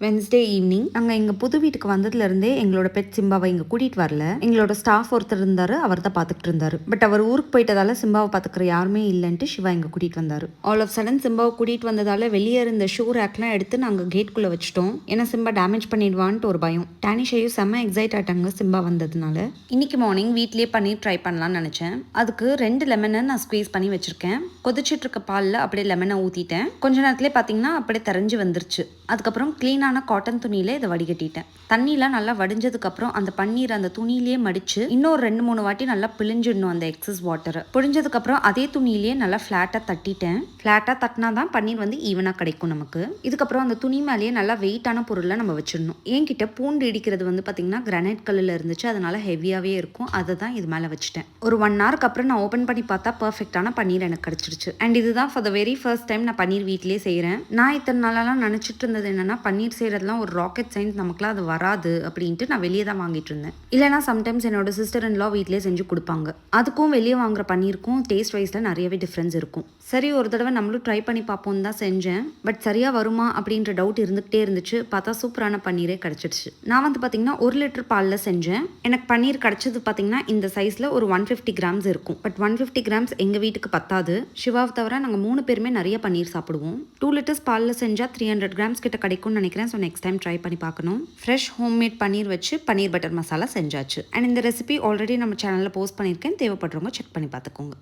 Wednesday evening நாங்கள் எங்கள் புது வீட்டுக்கு வந்ததுலேருந்தே எங்களோட பெட் சிம்பாவை இங்கே கூட்டிகிட்டு வரல. எங்களோட ஸ்டாஃப் ஒருத்தர் இருந்தார், அவர் தான் பார்த்துட்டு இருந்தார். பட் அவர் ஊருக்கு போயிட்டதால சிம்பாவை பார்த்துக்கிற யாருமே இல்லைன்ட்டு சிவா இங்கே கூட்டிகிட்டு வந்தார். ஆல் ஆஃப் சடன் சிம்பாவை கூட்டிகிட்டு வந்ததால் வெளியே இருந்த ஷூ ரேக்லாம் எடுத்து நாங்கள் கேட்குள்ளே வச்சுட்டோம். ஏன்னா சிம்பா டேமேஜ் பண்ணிடுவான்ட்டு ஒரு பயம். டானிஷையும் செம்ம எக்ஸைட் ஆட்டாங்க சிம்பா வந்ததுனால. இன்னைக்கு மார்னிங் வீட்லேயே பன்னீர் ட்ரை பண்ணலாம்னு நினச்சேன். அதுக்கு 2 லெமனை நான் ஸ்குவீஸ் பண்ணி வச்சுருக்கேன். கொதிச்சிட்டு இருக்க பாலில் அப்படியே லெமனை ஊற்றிட்டேன். கொஞ்ச நேரத்துலேயே பார்த்தீங்கன்னா அப்படியே தெரிஞ்சு வந்துருச்சு. அதுக்கப்புறம் க்ளீனான காட்டன் துணியில இதை வடிகட்டிட்டேன். தண்ணியெலாம் நல்லா வடிஞ்சதுக்கப்புறம் அந்த பன்னீர் அந்த துணியிலேயே மடித்து இன்னொரு 2-3 வாட்டி நல்லா பிழிஞ்சிடணும் அந்த எக்ஸஸ் வாட்டரை. பிழிஞ்சதுக்கப்புறம் அதே துணியிலேயே நல்லா ஃப்ளாட்டாக தட்டிட்டேன். ஃப்ளாட்டாக தட்டினா தான் பன்னீர் வந்து ஈவனாக கிடைக்கும் நமக்கு. இதுக்கப்புறம் அந்த துணி மேலேயே நல்லா வெயிட்டான பொருளை நம்ம வச்சிடணும். என்கிட்ட பூண்டு இடிக்கிறது வந்து பார்த்திங்கன்னா கிரானைட் கல்லில் இருந்துச்சு, அதனால ஹெவியாகவே இருக்கும். அதை தான் இது மேலே வச்சுட்டேன். ஒரு 1 ஹவருக்கு அப்புறம் நான் ஓப்பன் பண்ணி பார்த்தா பர்ஃபெக்டான பன்னீர் எனக்கு கிடச்சிருச்சு. அண்ட் இதுதான் for the very first time நான் பன்னீர் வீட்டிலேயே செய்கிறேன். நான் இத்தனை நாளெல்லாம் நினச்சிட்டு இருந்தது என்னென்னா பன்னீர் செய்கிறதுலாம் ஒரு ராக்கெட் சயின்ஸ், நமக்குலாம் அது வராது அப்படின்ட்டு நான் வெளியே தான் வாங்கிட்டு இருந்தேன். இல்லைனா சம்டைம்ஸ் என்னோட சிஸ்டர் இன் லா வீட்டிலே செஞ்சு கொடுப்பாங்க. அதுக்கும் வெளியே வாங்குற பன்னீருக்கும் டேஸ்ட் வைஸில் நிறையவே டிஃப்ரென்ஸ் இருக்கும். சரி, ஒரு தடவை நம்மளும் ட்ரை பண்ணி பார்ப்போம் தான் செஞ்சேன். பட் சரியாக வருமா அப்படின்ற டவுட் இருந்துகிட்டே இருந்துச்சு. பார்த்தா சூப்பரான பன்னீரே கிடச்சிடுச்சு. நான் வந்து பார்த்திங்கன்னா 1 லிட்டர் பாலில் செஞ்சேன். எனக்கு பன்னீர் கிடச்சது பார்த்திங்கன்னா இந்த சைஸில் ஒரு 150 கிராம்ஸ் இருக்கும். பட் 150 கிராம்ஸ் எங்கள் வீட்டுக்கு பத்தாது. சிவாவை தவிர நாங்கள் 3 பேருமே நிறைய பன்னீர் சாப்பிடுவோம். 2 லிட்டர்ஸ் பாலில் செஞ்சால் 300 கிராம்ஸ் கிட்ட கிடைக்கும்னு நினைக்கிறேன். ஸோ நெக்ஸ்ட் டைம் ட்ரை பண்ணி பார்க்கணும். ஃப்ரெஷ் ஹோம்மேட் பன்னீர் வச்சு பன்னீர் பட்டர் மசாலா செஞ்சாச்சு. அண்ட் இந்த ரெசிபி ஆல்ரெடி நம்ம சேனலில் போஸ்ட் பண்ணியிருக்கேன். தேவைப்படுறவங்க செக் பண்ணி பார்த்துக்கோங்க.